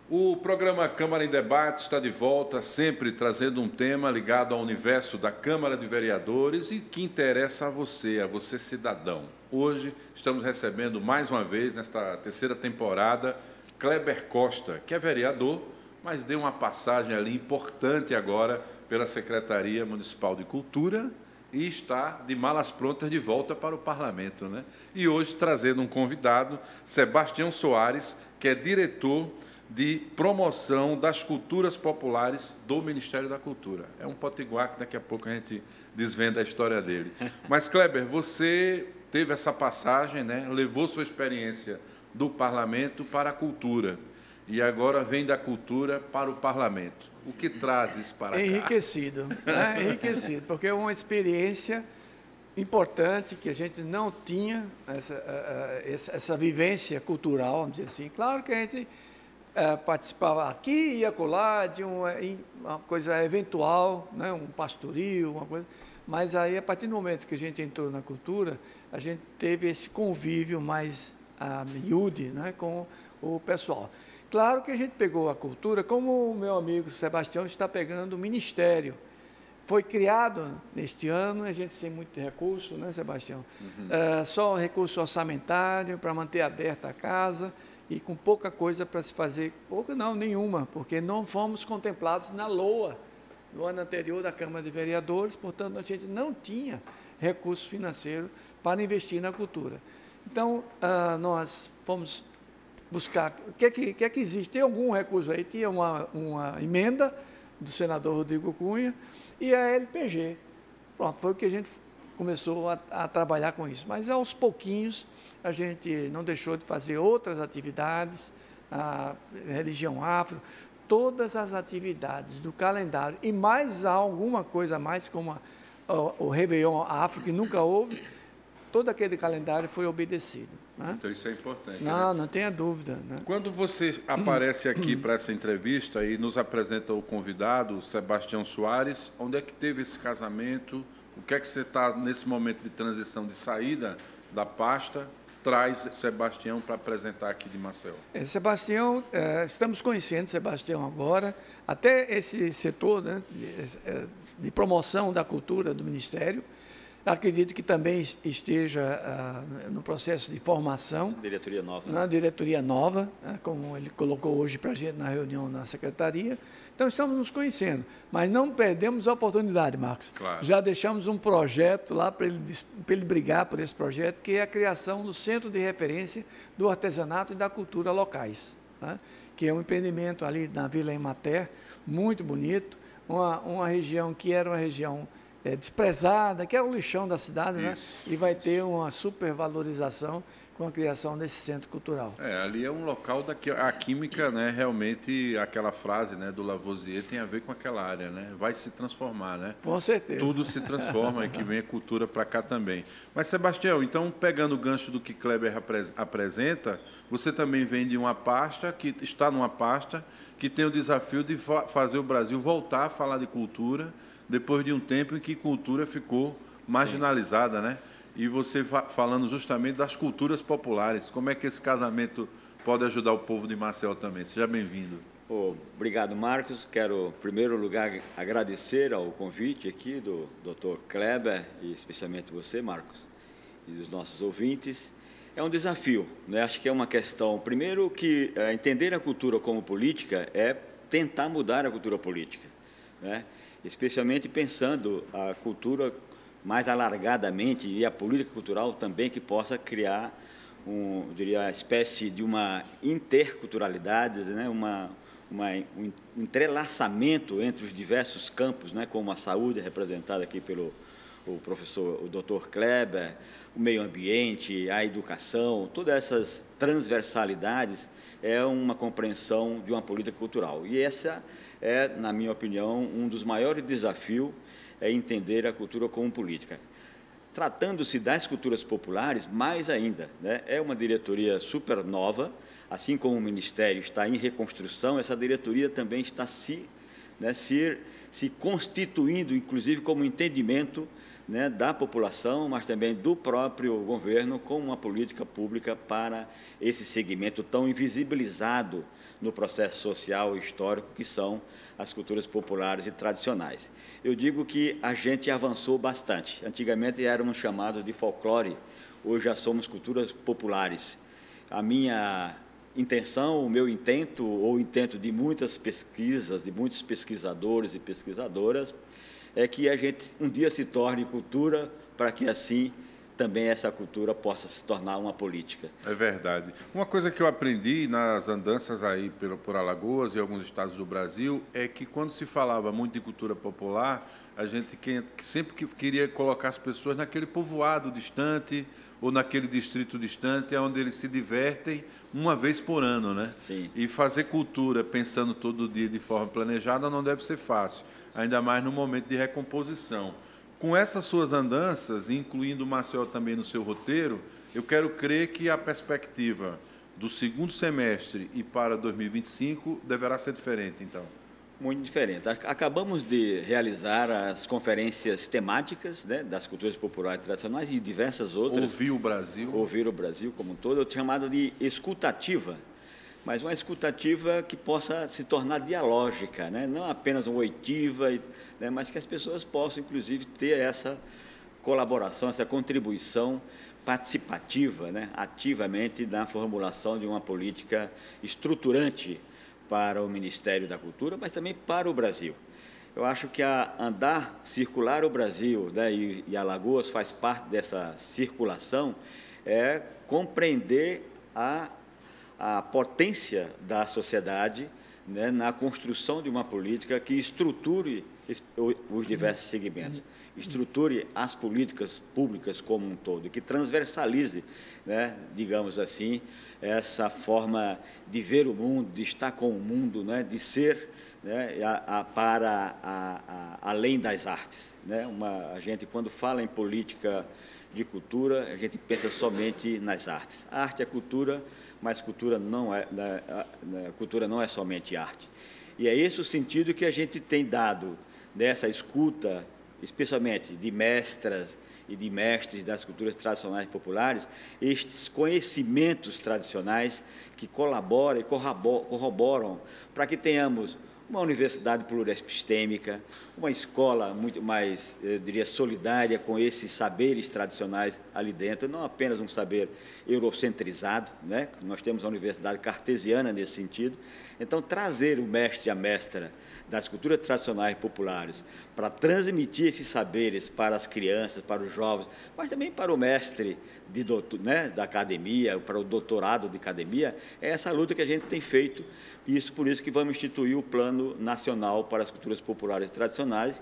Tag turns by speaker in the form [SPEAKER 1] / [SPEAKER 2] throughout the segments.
[SPEAKER 1] O programa Câmara em Debate está de volta, sempre trazendo um tema ligado ao universo da Câmara de Vereadores e que interessa a você cidadão. Hoje estamos recebendo mais uma vez, nesta terceira temporada, Kleber Costa, que é vereador, mas deu uma passagem ali importante agora pela Secretaria Municipal de Cultura e está de malas prontas de volta para o Parlamento, né? E hoje trazendo um convidado, Sebastião Soares, que é diretor de promoção das culturas populares do Ministério da Cultura. É um potiguar que daqui a pouco a gente desvenda a história dele. Mas, Kleber, você teve essa passagem, né? Levou sua experiência do Parlamento para a cultura e agora vem da cultura para o Parlamento. O que trazes para cá?
[SPEAKER 2] Enriquecido, né? Enriquecido, porque é uma experiência importante que a gente não tinha, essa vivência cultural, vamos dizer assim. Claro que a gente participava aqui e acolá de uma coisa eventual, né? Um pastoril, uma coisa. Mas aí, a partir do momento que a gente entrou na cultura, a gente teve esse convívio mais miúde, né? Com o pessoal. Claro que a gente pegou a cultura, como o meu amigo Sebastião está pegando o Ministério. Foi criado neste ano, a gente sem muito recurso, né, Sebastião? Só recurso orçamentário para manter aberta a casa e com pouca coisa para se fazer, pouca não, nenhuma, porque não fomos contemplados na LOA, no ano anterior da Câmara de Vereadores, portanto, a gente não tinha recurso financeiro para investir na cultura. Então, nós fomos buscar o que é que existe. Tem algum recurso aí? Tinha uma emenda do senador Rodrigo Cunha e a LPG. Pronto, foi o que a gente começou a trabalhar com isso. Mas, aos pouquinhos, a gente não deixou de fazer outras atividades, a religião afro, todas as atividades do calendário e mais alguma coisa a mais, como o Réveillon Afro, que nunca houve, todo aquele calendário foi obedecido. Né?
[SPEAKER 1] Então, isso é importante.
[SPEAKER 2] Não,
[SPEAKER 1] né?
[SPEAKER 2] Não tenha dúvida. Né?
[SPEAKER 1] Quando você aparece aqui para essa entrevista e nos apresenta o convidado, Sebastião Soares, onde é que teve esse casamento? O que é que você está, nesse momento de transição, de saída da pasta, traz Sebastião para apresentar aqui de Maceió?
[SPEAKER 2] Sebastião, estamos conhecendo Sebastião agora, até esse setor, né, de promoção da cultura do Ministério. Acredito que também esteja no processo de formação.
[SPEAKER 3] Diretoria nova.
[SPEAKER 2] Na diretoria nova, né, como ele colocou hoje para a gente na reunião na Secretaria. Então, estamos nos conhecendo, mas não perdemos a oportunidade, Marcos.
[SPEAKER 1] Claro.
[SPEAKER 2] Já deixamos um projeto lá para ele brigar por esse projeto, que é a criação do Centro de Referência do Artesanato e da Cultura locais, né, que é um empreendimento ali na Vila Emater, muito bonito, uma região que era uma região desprezada, que é o lixão da cidade, né? E vai ter uma supervalorização com a criação desse centro cultural.
[SPEAKER 1] Ali é um local a química, né, realmente, aquela frase, né, do Lavoisier tem a ver com aquela área, né? Vai se transformar, né?
[SPEAKER 2] Com certeza.
[SPEAKER 1] Tudo se transforma e que vem a cultura para cá também. Mas, Sebastião, então, pegando o gancho do que Kleber apresenta, você também vem de uma pasta, que está numa pasta, que tem o desafio de fazer o Brasil voltar a falar de cultura, depois de um tempo em que cultura ficou marginalizada, né? E você falando justamente das culturas populares. Como é que esse casamento pode ajudar o povo de Maceió também? Seja bem-vindo.
[SPEAKER 3] Obrigado, Marcos. Quero, em primeiro lugar, agradecer ao convite aqui do Dr. Kleber, e especialmente você, Marcos, e dos nossos ouvintes. É um desafio, né? Acho que é uma questão, primeiro, que entender a cultura como política é tentar mudar a cultura política, né? Especialmente pensando a cultura mais alargadamente e a política cultural também, que possa criar eu diria, uma espécie de uma interculturalidade, né? Um entrelaçamento entre os diversos campos, né? Como a saúde, representada aqui pelo o Dr. Kleber, o meio ambiente, a educação, todas essas transversalidades é uma compreensão de uma política cultural. E essa é, na minha opinião, um dos maiores desafios, é entender a cultura como política. Tratando-se das culturas populares, mais ainda, né? É uma diretoria super nova, assim como o Ministério está em reconstrução, essa diretoria também está se constituindo, inclusive, como entendimento né, da população, mas também do próprio governo, com uma política pública para esse segmento tão invisibilizado no processo social e histórico, que são as culturas populares e tradicionais. Eu digo que a gente avançou bastante. Antigamente éramos chamados de folclore, hoje já somos culturas populares. A minha intenção, o meu intento, ou o intento de muitas pesquisas, de muitos pesquisadores e pesquisadoras, é que a gente um dia se torne cultura, para que assim também essa cultura possa se tornar uma política.
[SPEAKER 1] É verdade. Uma coisa que eu aprendi nas andanças aí por Alagoas e alguns estados do Brasil é que quando se falava muito de cultura popular, a gente sempre queria colocar as pessoas naquele povoado distante ou naquele distrito distante, onde eles se divertem uma vez por ano, né?
[SPEAKER 3] Sim.
[SPEAKER 1] E fazer cultura pensando todo dia de forma planejada não deve ser fácil, ainda mais no momento de recomposição. Com essas suas andanças, incluindo o Maceió também no seu roteiro, eu quero crer que a perspectiva do segundo semestre e para 2025 deverá ser diferente, então.
[SPEAKER 3] Muito diferente. Acabamos de realizar as conferências temáticas, né, das culturas populares tradicionais e diversas outras.
[SPEAKER 1] Ouvir o Brasil.
[SPEAKER 3] Ouvir o Brasil como um todo, chamado de escutativa, mas uma escutativa que possa se tornar dialógica, né? Não apenas uma oitiva, né? Mas que as pessoas possam, inclusive, ter essa colaboração, essa contribuição participativa, né? Ativamente na formulação de uma política estruturante para o Ministério da Cultura, mas também para o Brasil. Eu acho que circular o Brasil, né, e Alagoas faz parte dessa circulação, é compreender a potência da sociedade, né, na construção de uma política que estruture os diversos segmentos, estruture as políticas públicas como um todo, que transversalize, né, digamos assim, essa forma de ver o mundo, de estar com o mundo, né, de ser, né, além das artes, né? A gente, quando fala em política de cultura, a gente pensa somente nas artes. A arte é cultura, mas cultura não é somente arte. E é esse o sentido que a gente tem dado nessa escuta, especialmente de mestras e de mestres das culturas tradicionais populares, estes conhecimentos tradicionais que colaboram e corroboram para que tenhamos uma universidade pluriepistêmica, uma escola muito mais, eu diria, solidária com esses saberes tradicionais ali dentro, não apenas um saber eurocentrizado, né? Nós temos a universidade cartesiana nesse sentido. Então, trazer o mestre e a mestra das culturas tradicionais populares para transmitir esses saberes para as crianças, para os jovens, mas também para o mestre da academia, para o doutorado de academia, é essa luta que a gente tem feito. Por isso que vamos instituir o Plano Nacional para as Culturas Populares e Tradicionais.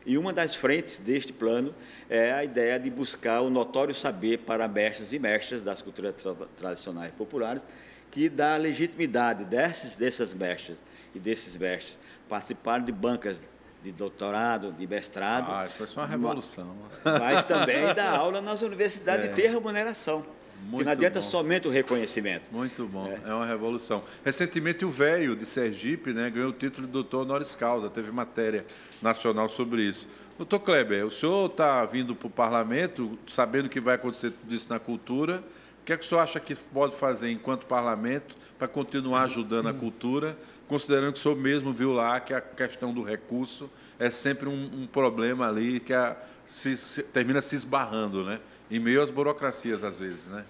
[SPEAKER 3] E uma das frentes deste plano é a ideia de buscar o notório saber para mestres e mestras das culturas tradicionais populares, que dá legitimidade dessas mestras e desses mestres participarem de bancas de doutorado, de mestrado.
[SPEAKER 1] Isso vai ser uma revolução.
[SPEAKER 3] Mas também dar aula nas universidades e ter remuneração. Porque não adianta somente o reconhecimento.
[SPEAKER 1] Muito bom, é uma revolução. Recentemente o velho de Sergipe, né, ganhou o título de doutor honoris causa, teve matéria nacional sobre isso. Doutor Kleber, o senhor está vindo para o parlamento, sabendo que vai acontecer tudo isso na cultura. O que é que o senhor acha que pode fazer enquanto parlamento para continuar ajudando a cultura, considerando que o senhor mesmo viu lá que a questão do recurso é sempre um problema ali que termina se esbarrando, né? Em meio às burocracias, às vezes, né?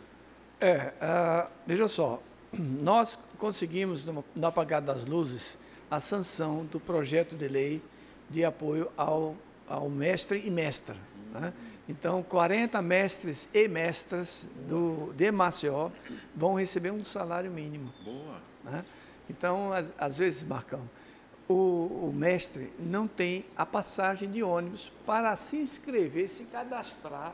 [SPEAKER 2] Veja só, nós conseguimos, no apagar das luzes, a sanção do projeto de lei de apoio ao mestre e mestra, né? Então, 40 mestres e mestras de Maceió vão receber um salário mínimo.
[SPEAKER 1] Boa.
[SPEAKER 2] Né? Então, às vezes, Marcão, o mestre não tem a passagem de ônibus para se inscrever, se cadastrar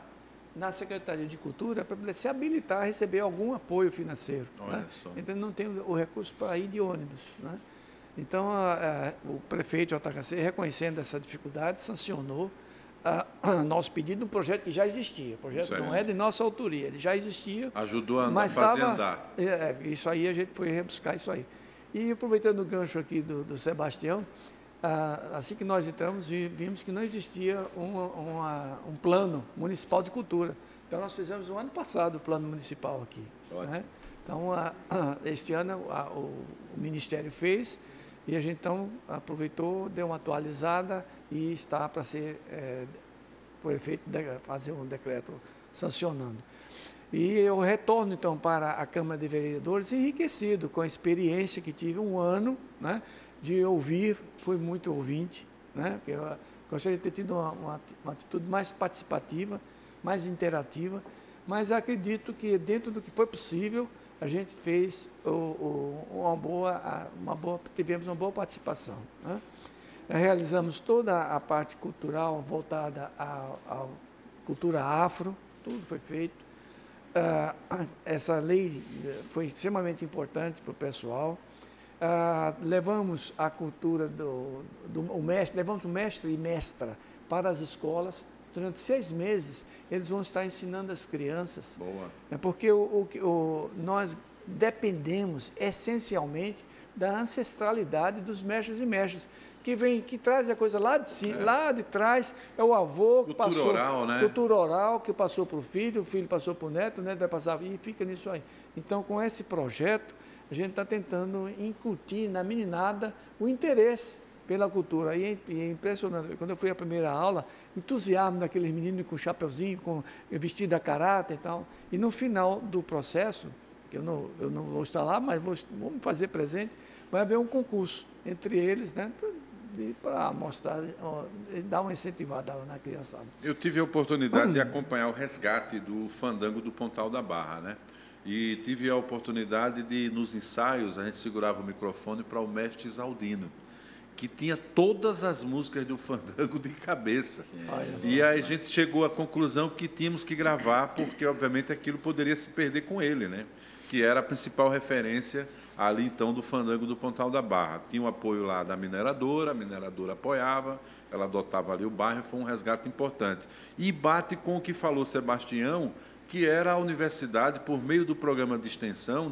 [SPEAKER 2] na Secretaria de Cultura para poder se habilitar a receber algum apoio financeiro.
[SPEAKER 1] Olha
[SPEAKER 2] né?
[SPEAKER 1] só.
[SPEAKER 2] Então, não tem o recurso para ir de ônibus. Né? Então, o prefeito JHC, reconhecendo essa dificuldade, sancionou nosso pedido no projeto que já existia. O projeto não é de nossa autoria, ele já existia.
[SPEAKER 1] Ajudou a fazer andar.
[SPEAKER 2] Isso aí, a gente foi rebuscar isso aí. E aproveitando o gancho aqui do Sebastião, assim que nós entramos, vimos que não existia um plano municipal de cultura. Então, nós fizemos o ano passado o plano municipal aqui. Né? Então, este ano o Ministério fez e a gente, então, aproveitou, deu uma atualizada e está para ser, por efeito, fazer um decreto sancionando. E eu retorno, então, para a Câmara de Vereadores enriquecido com a experiência que tive um ano, né, de ouvir, fui muito ouvinte, né, porque eu gostaria de ter tido uma atitude mais participativa, mais interativa, mas acredito que dentro do que foi possível, a gente fez tivemos uma boa participação. Né? Realizamos toda a parte cultural voltada à cultura afro, tudo foi feito. Essa lei foi extremamente importante para o pessoal. Levamos a cultura levamos o mestre e mestra para as escolas. Durante 6 meses, eles vão estar ensinando as crianças.
[SPEAKER 1] Boa.
[SPEAKER 2] Porque nós dependemos essencialmente da ancestralidade dos mestres e mestras, que traz a coisa lá de cima, lá de trás, é o avô que
[SPEAKER 1] cultura oral, né?
[SPEAKER 2] Cultura oral, que passou para o filho passou para o neto vai passar, e fica nisso aí. Então, com esse projeto, a gente está tentando incutir na meninada o interesse pela cultura. E é impressionante. Quando eu fui à primeira aula, entusiasmo daqueles meninos com chapeuzinho, com vestido a caráter e tal. E no final do processo, que eu não vou estar lá, mas vamos fazer presente, vai haver um concurso entre eles, né, para mostrar, dar uma incentivada lá na criançada.
[SPEAKER 1] Eu tive a oportunidade de acompanhar o resgate do Fandango do Pontal da Barra, né? E tive a oportunidade de, nos ensaios, a gente segurava o microfone para o mestre Isaldino, que tinha todas as músicas do Fandango de cabeça. E aí a gente chegou à conclusão que tínhamos que gravar, porque, obviamente, aquilo poderia se perder com ele, né? Que era a principal referência ali, então, do Fandango do Pontal da Barra. Tinha o apoio lá da mineradora, a mineradora apoiava, ela adotava ali o bairro, foi um resgate importante. E bate com o que falou Sebastião, que era a universidade, por meio do programa de extensão,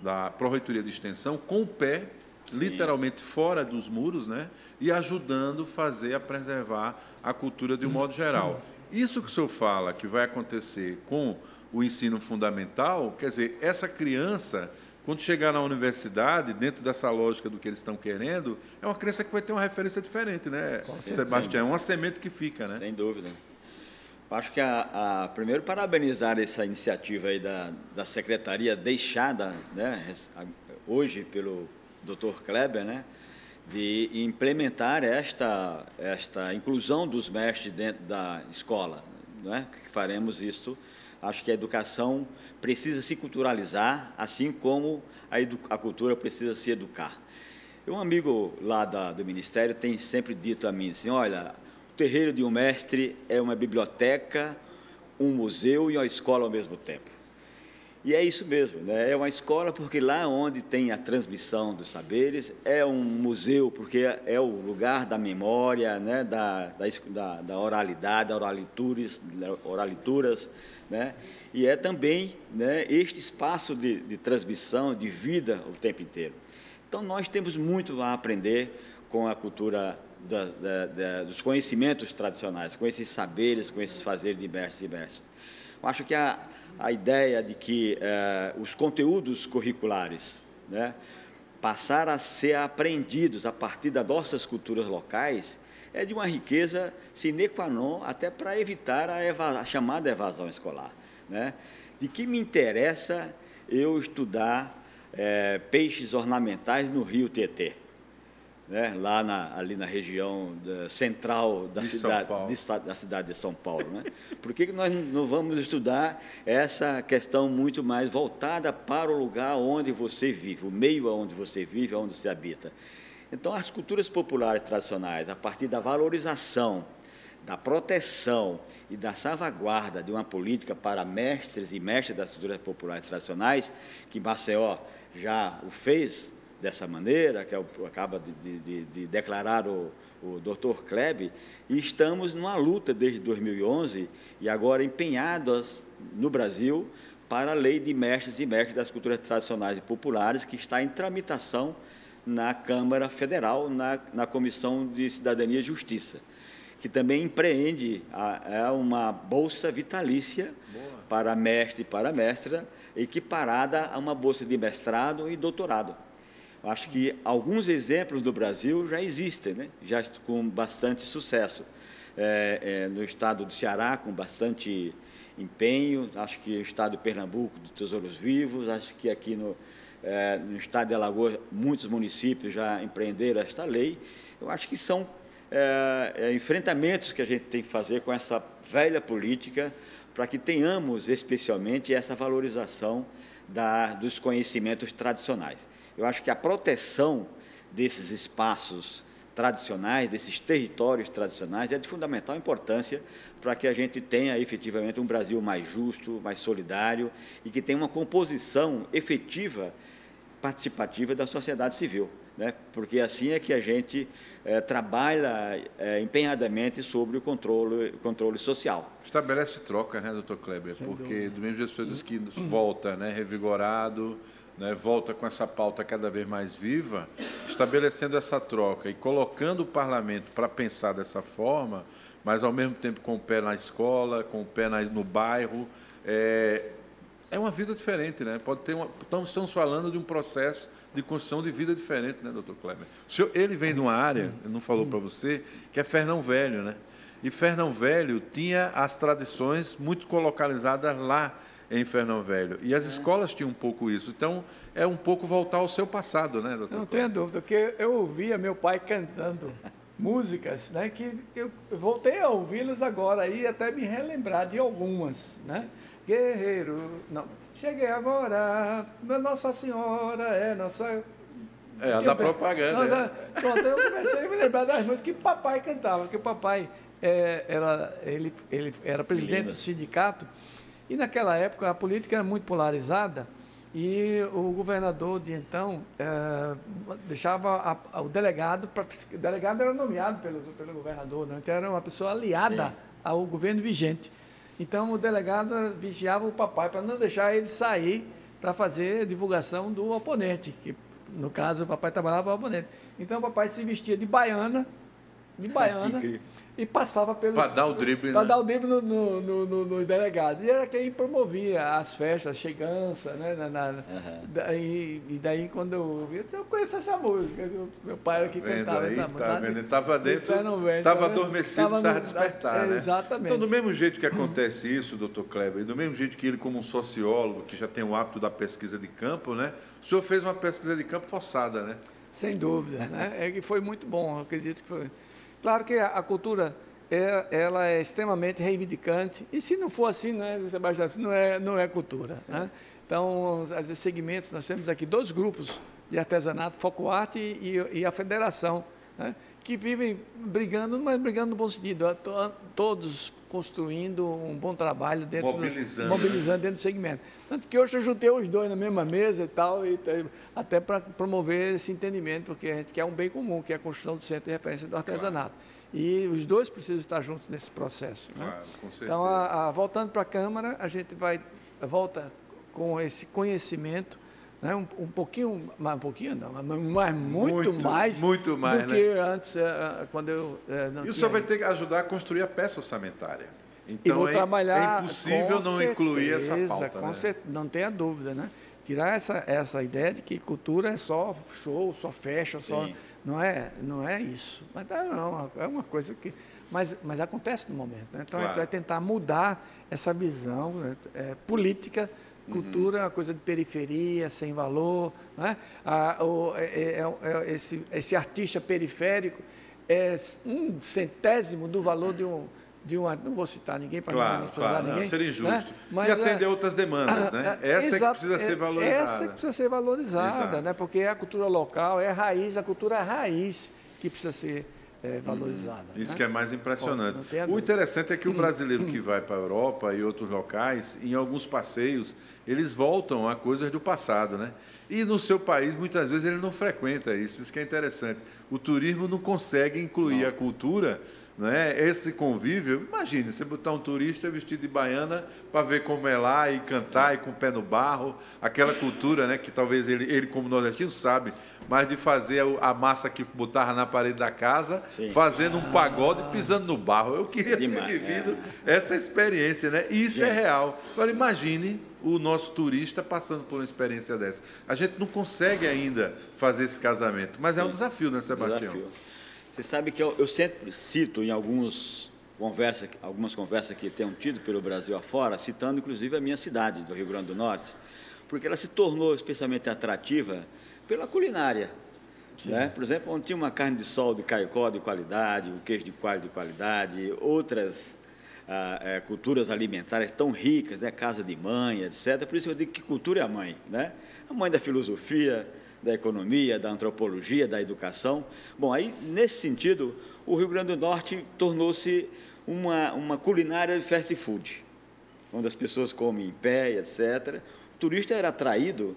[SPEAKER 1] da Pró-Reitoria de Extensão, com o pé, literalmente fora dos muros, né? E ajudando a preservar a cultura de um modo geral. Isso que o senhor fala que vai acontecer com o ensino fundamental, quer dizer, essa criança, quando chegar na universidade, dentro dessa lógica do que eles estão querendo, é uma criança que vai ter uma referência diferente, né, Sebastião? É uma semente que fica, né?
[SPEAKER 3] Sem dúvida. Acho que primeiro parabenizar essa iniciativa aí da Secretaria deixada, né, hoje pelo Dr. Kleber, né, de implementar esta inclusão dos mestres dentro da escola, né, que faremos isso. Acho que a educação precisa se culturalizar, assim como a cultura precisa se educar. Um amigo lá do Ministério tem sempre dito a mim assim, olha, o terreiro de um mestre é uma biblioteca, um museu e uma escola ao mesmo tempo. E é isso mesmo, né? É uma escola porque lá onde tem a transmissão dos saberes, é um museu porque é o lugar da memória, né? da oralidade, da oralituras, né? E é também, né, este espaço de transmissão, de vida o tempo inteiro. Então, nós temos muito a aprender com a cultura dos conhecimentos tradicionais, com esses saberes, com esses fazeres de mestres e mestres. Eu acho que a ideia de que os conteúdos curriculares, né, passar a ser aprendidos a partir das nossas culturas locais é de uma riqueza sine qua non, até para evitar a chamada evasão escolar, né? De que me interessa eu estudar peixes ornamentais no rio Tietê, né? Lá ali na região central da cidade de São Paulo, né? Por que nós não vamos estudar essa questão muito mais voltada para o lugar onde você vive, o meio onde você vive, onde você habita? Então, as culturas populares tradicionais, a partir da valorização, da proteção e da salvaguarda de uma política para mestres e mestras das culturas populares tradicionais, que Maceió já o fez dessa maneira, que acaba de declarar o Dr. Kleber, e estamos numa luta desde 2011 e agora empenhados no Brasil para a lei de mestres e mestras das culturas tradicionais e populares, que está em tramitação na Câmara Federal, na Comissão de Cidadania e Justiça, que também empreende uma bolsa vitalícia para mestre e para mestra, equiparada a uma bolsa de mestrado e doutorado. Eu acho que alguns exemplos do Brasil já existem, né? Já com bastante sucesso. No estado do Ceará, com bastante empenho, acho que o estado de Pernambuco, do Tesouros Vivos, acho que aqui no estado de Alagoas, muitos municípios já empreenderam esta lei. Eu acho que são enfrentamentos que a gente tem que fazer com essa velha política, para que tenhamos, especialmente, essa valorização dos conhecimentos tradicionais. Eu acho que a proteção desses espaços tradicionais, desses territórios tradicionais, é de fundamental importância para que a gente tenha, efetivamente, um Brasil mais justo, mais solidário e que tenha uma composição efetiva, participativa da sociedade civil, né? Porque assim é que a gente trabalha empenhadamente sobre o controle social.
[SPEAKER 1] Estabelece troca, né, doutor Kleber?
[SPEAKER 2] Sem
[SPEAKER 1] porque,
[SPEAKER 2] dúvida.
[SPEAKER 1] do mesmo jeito que o senhor disse que volta, né, revigorado, né, volta com essa pauta cada vez mais viva, estabelecendo essa troca e colocando o parlamento para pensar dessa forma, mas, ao mesmo tempo, com o pé na escola, com o pé no bairro, é uma vida diferente, né? Pode ter estamos falando de um processo de construção de vida diferente, né, doutor Kleber? O senhor, ele vem de uma área, não falou para você, que é Fernão Velho, né? E Fernão Velho tinha as tradições muito localizadas lá em Fernão Velho. E as escolas tinham um pouco isso. Então, é um pouco voltar ao seu passado, né, doutor?
[SPEAKER 2] Não tenho dúvida, porque eu ouvia meu pai cantando músicas, né, que eu voltei a ouvi-las agora e até me relembrar de algumas, né? Guerreiro, não, cheguei agora, Nossa Senhora é nossa...
[SPEAKER 1] A da propaganda.
[SPEAKER 2] Pronto, eu comecei a me lembrar das músicas que o papai cantava, porque o papai ele era presidente do sindicato e naquela época a política era muito polarizada e o governador de então deixava o delegado, o delegado era nomeado pelo governador, né? Então era uma pessoa aliada ao governo vigente. Então, o delegado vigiava o papai para não deixar ele sair para fazer divulgação do oponente, que, no caso, o papai trabalhava para o oponente. Então, o papai se vestia de baiana e passava pelo...
[SPEAKER 1] Para dar o drible,
[SPEAKER 2] Para
[SPEAKER 1] né?
[SPEAKER 2] dar o drible no delegado. E era quem promovia as festas, a chegança, né? E daí, quando eu ouvi, eu conheço essa música. Meu pai era que cantava essa música.
[SPEAKER 1] Tá vendo? Ele estava dentro, estava adormecido, precisava despertar, né?
[SPEAKER 2] Exatamente.
[SPEAKER 1] Então, do mesmo jeito que acontece isso, doutor Kleber, e do mesmo jeito que ele, como um sociólogo, que já tem o hábito da pesquisa de campo, né? O senhor fez uma pesquisa de campo forçada, né?
[SPEAKER 2] Sem dúvida, né? É que foi muito bom, eu acredito que foi. Claro que a cultura ela é extremamente reivindicante, e se não for assim, né, Sebastião, não é cultura, né? Então, os segmentos, nós temos aqui 2 grupos de artesanato, Foco Arte e a Federação, né, que vivem brigando, mas brigando no bom sentido, todos construindo um bom trabalho mobilizando dentro do segmento. Tanto que hoje eu juntei os 2 na mesma mesa e tal, até para promover esse entendimento, porque a gente quer um bem comum, que é a construção do centro de referência do artesanato. Claro. E os 2 precisam estar juntos nesse processo, né?
[SPEAKER 1] Claro, com certeza.
[SPEAKER 2] Então, voltando para a Câmara, a gente volta com esse conhecimento, né? um pouquinho não, mas muito mais do que antes, quando eu não.
[SPEAKER 1] E o senhor vai ter que ajudar a construir a peça orçamentária. Então,
[SPEAKER 2] e vou trabalhar,
[SPEAKER 1] é impossível não incluir essa pauta, né?
[SPEAKER 2] Não tenha dúvida, né? Tirar essa ideia de que cultura é só show, só festa, só... Não é isso. Mas não, é uma coisa que... Mas acontece no momento, né? Então, claro, a gente vai tentar mudar essa visão, né? Política, cultura é uma coisa de periferia, sem valor, né? Esse artista periférico é 1/100º do valor de um... não vou citar ninguém para não menosprezar ninguém. Claro,
[SPEAKER 1] seria injusto.
[SPEAKER 2] Né? Mas,
[SPEAKER 1] e atender outras demandas, né? Essa é que precisa ser valorizada.
[SPEAKER 2] Essa que precisa ser valorizada, né? Porque é a cultura local, é a raiz, a cultura raiz que precisa ser valorizada.
[SPEAKER 1] Isso, né? Que é mais impressionante. O interessante é que o brasileiro que vai para a Europa e outros locais, em alguns passeios, eles voltam a coisas do passado, né? E no seu país, muitas vezes, ele não frequenta isso. Isso que é interessante. O turismo não consegue incluir a cultura não é? Esse convívio, imagine, você botar um turista vestido de baiana para ver como é lá e cantar e com o pé no barro, aquela cultura, né, que talvez ele como nordestino sabe, mas de fazer a massa que botava na parede da casa,
[SPEAKER 3] Sim.
[SPEAKER 1] fazendo um pagode pisando no barro. Eu queria ter vivido essa experiência, né? E isso é real. Agora imagine o nosso turista passando por uma experiência dessa. A gente não consegue ainda fazer esse casamento, mas é um desafio, né, Sebastião?
[SPEAKER 3] Desafio. Você sabe que eu sempre cito em algumas conversas que tenho tido pelo Brasil afora, citando inclusive a minha cidade, do Rio Grande do Norte, porque ela se tornou especialmente atrativa pela culinária. Né? Por exemplo, onde tinha uma carne de sol de Caicó de qualidade, um queijo de coalho de qualidade, outras culturas alimentares tão ricas, né? Casa de mãe, etc. Por isso eu digo que cultura é a mãe, né? A mãe da filosofia, da economia, da antropologia, da educação. Bom, aí, nesse sentido, o Rio Grande do Norte tornou-se uma culinária de fast food, onde as pessoas comem em pé, etc. O turista era atraído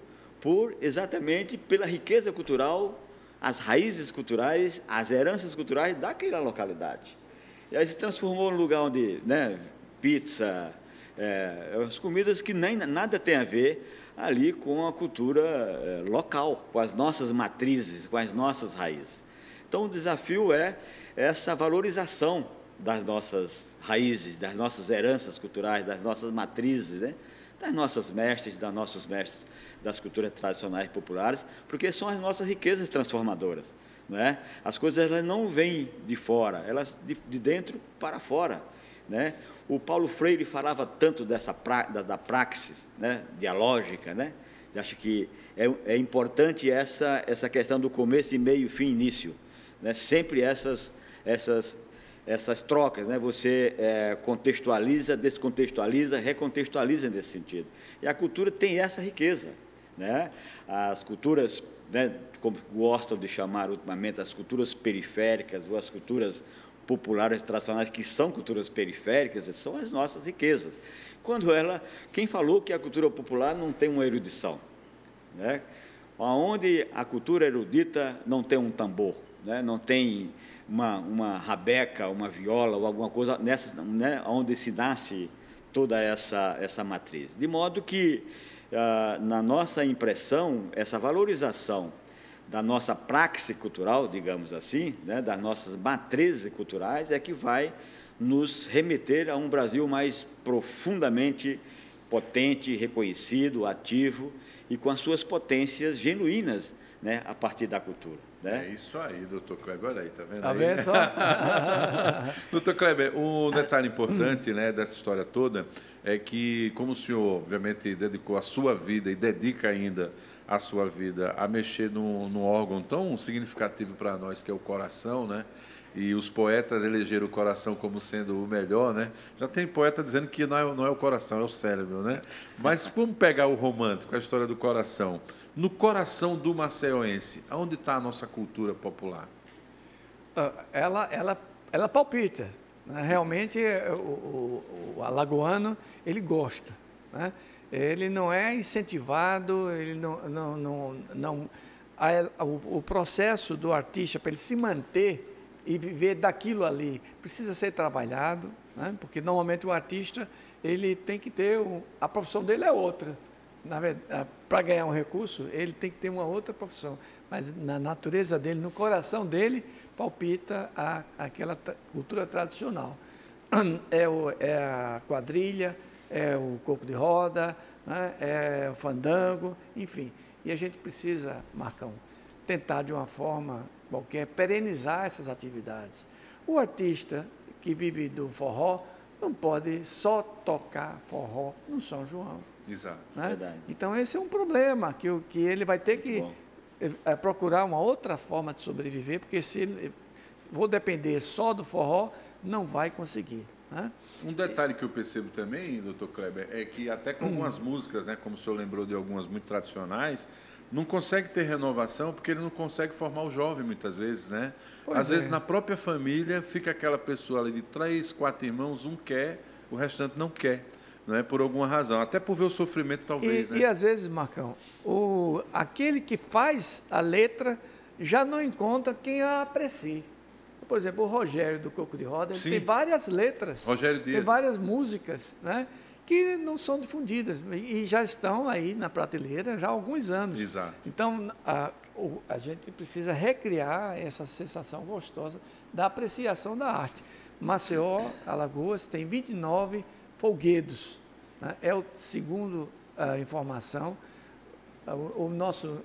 [SPEAKER 3] exatamente pela riqueza cultural, as raízes culturais, as heranças culturais daquela localidade. E aí se transformou num lugar onde, né, pizza, as comidas que nem nada tem a ver ali com a cultura local, com as nossas matrizes, com as nossas raízes. Então, o desafio é essa valorização das nossas raízes, das nossas heranças culturais, das nossas matrizes, né? Das nossas mestres, dos nossos mestres das culturas tradicionais populares, porque são as nossas riquezas transformadoras. Não é? As coisas elas não vêm de fora, elas de dentro para fora. Né? O Paulo Freire falava tanto da praxis, né? Dialógica, né? Eu acho que é importante essa questão do começo, meio, fim, início. Né? Sempre essas trocas, né? Você contextualiza, descontextualiza, recontextualiza nesse sentido. E a cultura tem essa riqueza. Né? As culturas, né, como gostam de chamar ultimamente, as culturas periféricas ou as culturas populares tradicionais, que são culturas periféricas, são as nossas riquezas. Quem falou que a cultura popular não tem uma erudição? Né? Onde a cultura erudita não tem um tambor, né? Não tem uma rabeca, uma viola ou alguma coisa, né, onde se nasce toda essa matriz. De modo que, na nossa impressão, essa valorização da nossa praxe cultural, digamos assim, né, das nossas matrizes culturais, é que vai nos remeter a um Brasil mais profundamente potente, reconhecido, ativo e com as suas potências genuínas, né, a partir da cultura. Né?
[SPEAKER 1] É isso aí, doutor Kleber, olha aí, está vendo?
[SPEAKER 2] Está vendo só?
[SPEAKER 1] Doutor Kleber, um detalhe importante, né, dessa história toda é que, como o senhor, obviamente, dedicou a sua vida e dedica ainda a sua vida a mexer num órgão tão significativo para nós, que é o coração, né? E os poetas elegeram o coração como sendo o melhor, né? Já tem poeta dizendo que não é o coração, é o cérebro, né? Mas vamos pegar o romântico, a história do coração. No coração do maceioense, aonde está a nossa cultura popular?
[SPEAKER 2] Ela palpita. Né? Realmente, o alagoano, ele gosta. Né? Ele não é incentivado, ele o processo do artista, para ele se manter e viver daquilo ali, precisa ser trabalhado, né? Porque normalmente o artista, ele tem que ter, a profissão dele é outra. Na verdade, para ganhar um recurso, ele tem que ter uma outra profissão, mas na natureza dele, no coração dele, palpita aquela cultura tradicional. É a quadrilha, é o corpo de roda, né? É o fandango, enfim. E a gente precisa, Marcão, tentar de uma forma qualquer perenizar essas atividades. O artista que vive do forró não pode só tocar forró no São João.
[SPEAKER 1] Exato.
[SPEAKER 2] Né?
[SPEAKER 3] Verdade.
[SPEAKER 2] Então, esse é um problema que ele vai ter que procurar uma outra forma de sobreviver, porque se ele for depender só do forró, não vai conseguir. Né?
[SPEAKER 1] Um detalhe que eu percebo também, doutor Kleber, é que até com algumas músicas, né, como o senhor lembrou de algumas muito tradicionais, não consegue ter renovação porque ele não consegue formar o jovem muitas vezes, né? Às vezes na própria família fica aquela pessoa ali de 3, 4 irmãos, um quer, o restante não quer, não é? Por alguma razão, até por ver o sofrimento talvez, né?
[SPEAKER 2] E às vezes, Marcão, aquele que faz a letra já não encontra quem a aprecie. Por exemplo, o Rogério do Coco de Roda, ele
[SPEAKER 1] Sim.
[SPEAKER 2] tem várias letras,
[SPEAKER 1] Rogério Dias.
[SPEAKER 2] tem várias músicas, né, que não são difundidas e já estão aí na prateleira já há alguns anos.
[SPEAKER 1] Exato.
[SPEAKER 2] Então, a gente precisa recriar essa sensação gostosa da apreciação da arte. Maceió, Alagoas, tem 29 folguedos, né? É o segundo a informação. O nosso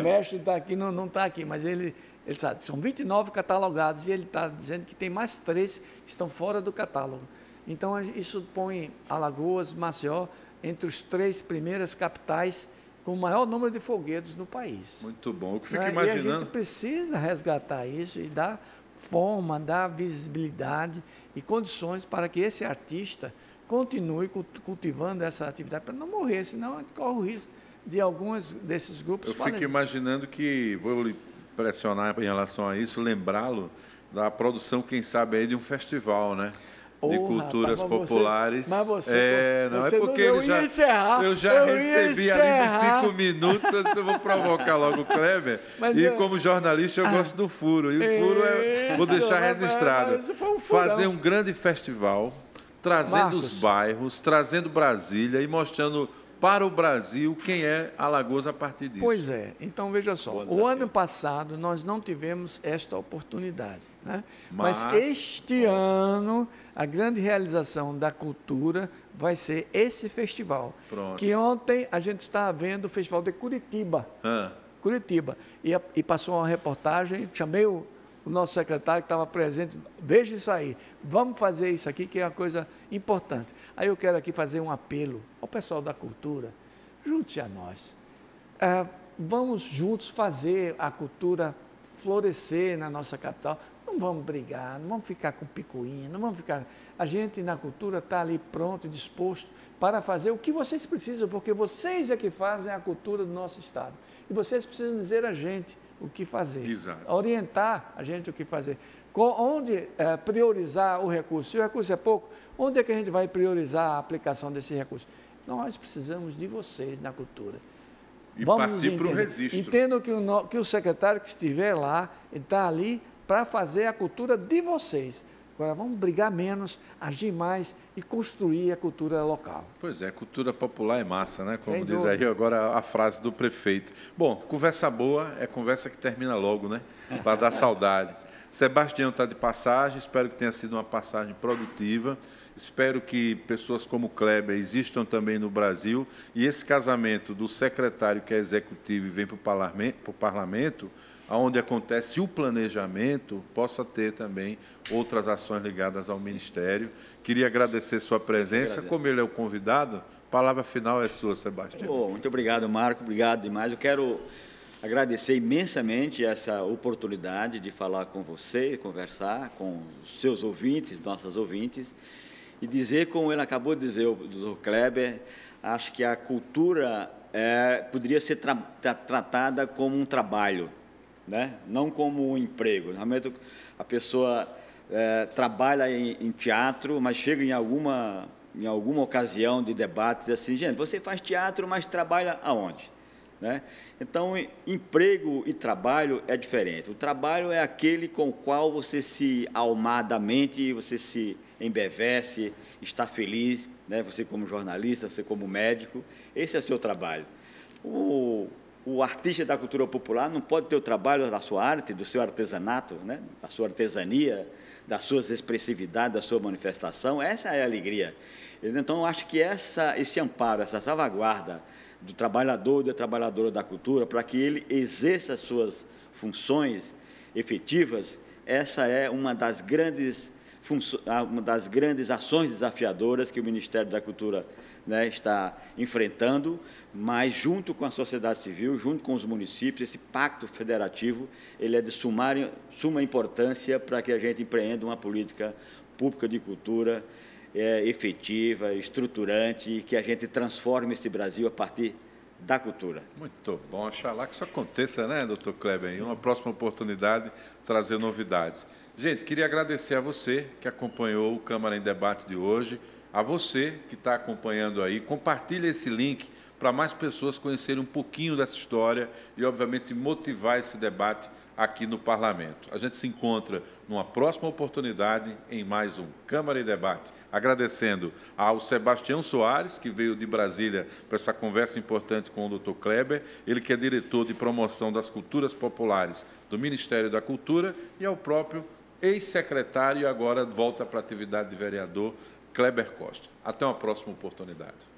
[SPEAKER 2] mestre está aqui, não está aqui, mas ele sabe, são 29 catalogados e ele está dizendo que tem mais 3 que estão fora do catálogo. Então, isso põe Alagoas, Maceió, entre os 3 primeiras capitais com o maior número de folguedos no país.
[SPEAKER 1] Muito bom. Eu fico
[SPEAKER 2] E
[SPEAKER 1] imaginando...
[SPEAKER 2] a gente precisa resgatar isso e dar forma, dar visibilidade e condições para que esse artista continue cultivando essa atividade, para não morrer, senão a gente corre o risco de alguns desses grupos...
[SPEAKER 1] Eu fico imaginando que, vou lhe pressionar em relação a isso, lembrá-lo da produção, quem sabe, aí de um festival, né? De culturas populares.
[SPEAKER 2] Mas você
[SPEAKER 1] é porque eu já recebi ali de 5 minutos, eu disse, eu vou provocar logo o Kleber. Como jornalista eu gosto do furo. E o furo vou deixar registrado. Fazer um grande festival, trazendo os bairros, trazendo Brasília e mostrando para o Brasil quem é Alagoas a partir disso.
[SPEAKER 2] Pois é. Então, veja só, o ano passado nós não tivemos esta oportunidade, né? Mas este ano, a grande realização da cultura vai ser esse festival.
[SPEAKER 1] Pronto.
[SPEAKER 2] Que ontem a gente estava vendo o Festival de Curitiba. Curitiba. E passou uma reportagem, chamei o nosso secretário que estava presente, veja isso aí, vamos fazer isso aqui, que é uma coisa importante. Aí eu quero aqui fazer um apelo ao pessoal da cultura, junte-se a nós. Vamos juntos fazer a cultura florescer na nossa capital. Não vamos brigar, não vamos ficar com picuinha, não vamos ficar... A gente na cultura está ali pronto e disposto para fazer o que vocês precisam, porque vocês é que fazem a cultura do nosso estado. E vocês precisam dizer a gente o que fazer, orientar a gente o que fazer, onde priorizar o recurso. Se o recurso é pouco, onde é que a gente vai priorizar a aplicação desse recurso? Nós precisamos de vocês na cultura.
[SPEAKER 1] E partir para o registro.
[SPEAKER 2] Entendam que o secretário que estiver lá, está ali para fazer a cultura de vocês. Agora, vamos brigar menos, agir mais e construir a cultura local.
[SPEAKER 1] Pois é, cultura popular é massa, né? Como diz aí agora a frase do prefeito. Bom, conversa boa é conversa que termina logo, né? Para dar saudades. Sebastião está de passagem, espero que tenha sido uma passagem produtiva. Espero que pessoas como Kleber existam também no Brasil. E esse casamento do secretário que é executivo e vem para o parlamento, onde acontece o planejamento, possa ter também outras ações ligadas ao Ministério. Queria agradecer sua presença. Como ele é o convidado, a palavra final é sua, Sebastião.
[SPEAKER 3] Muito obrigado, Marco. Obrigado demais. Eu quero agradecer imensamente essa oportunidade de falar com você, conversar com os seus ouvintes, nossas ouvintes, e dizer, como ele acabou de dizer, o doutor Kleber, acho que a cultura poderia ser tratada como um trabalho, né? Não como um emprego. Realmente a pessoa trabalha em teatro, mas chega em alguma ocasião de debates assim, gente, você faz teatro, mas trabalha aonde? Né? Então, emprego e trabalho é diferente. O trabalho é aquele com o qual você se almadamente, você se embevece, está feliz, né? Você como jornalista, você como médico, esse é o seu trabalho. O artista da cultura popular não pode ter o trabalho da sua arte, do seu artesanato, né? Da sua artesania, das suas expressividades, da sua manifestação. Essa é a alegria. Então, eu acho que esse amparo, essa salvaguarda do trabalhador e da trabalhadora da cultura, para que ele exerça as suas funções efetivas, essa é uma das grandes ações desafiadoras que o Ministério da Cultura, né, está enfrentando, mas junto com a sociedade civil, junto com os municípios, esse pacto federativo, ele é de suma importância para que a gente empreenda uma política pública de cultura efetiva, estruturante, e que a gente transforme esse Brasil a partir da cultura.
[SPEAKER 1] Muito bom, oxalá que isso aconteça, né, doutor Kleber? Em uma próxima oportunidade, trazer novidades. Gente, queria agradecer a você que acompanhou o Câmara em Debate de hoje, a você que está acompanhando aí, compartilhe esse link para para mais pessoas conhecerem um pouquinho dessa história e, obviamente, motivar esse debate aqui no Parlamento. A gente se encontra numa próxima oportunidade em mais um Câmara e Debate. Agradecendo ao Sebastião Soares, que veio de Brasília para essa conversa importante com o Dr. Kleber, ele que é diretor de promoção das culturas populares do Ministério da Cultura, e ao próprio ex-secretário e agora volta para a atividade de vereador, Kleber Costa. Até uma próxima oportunidade.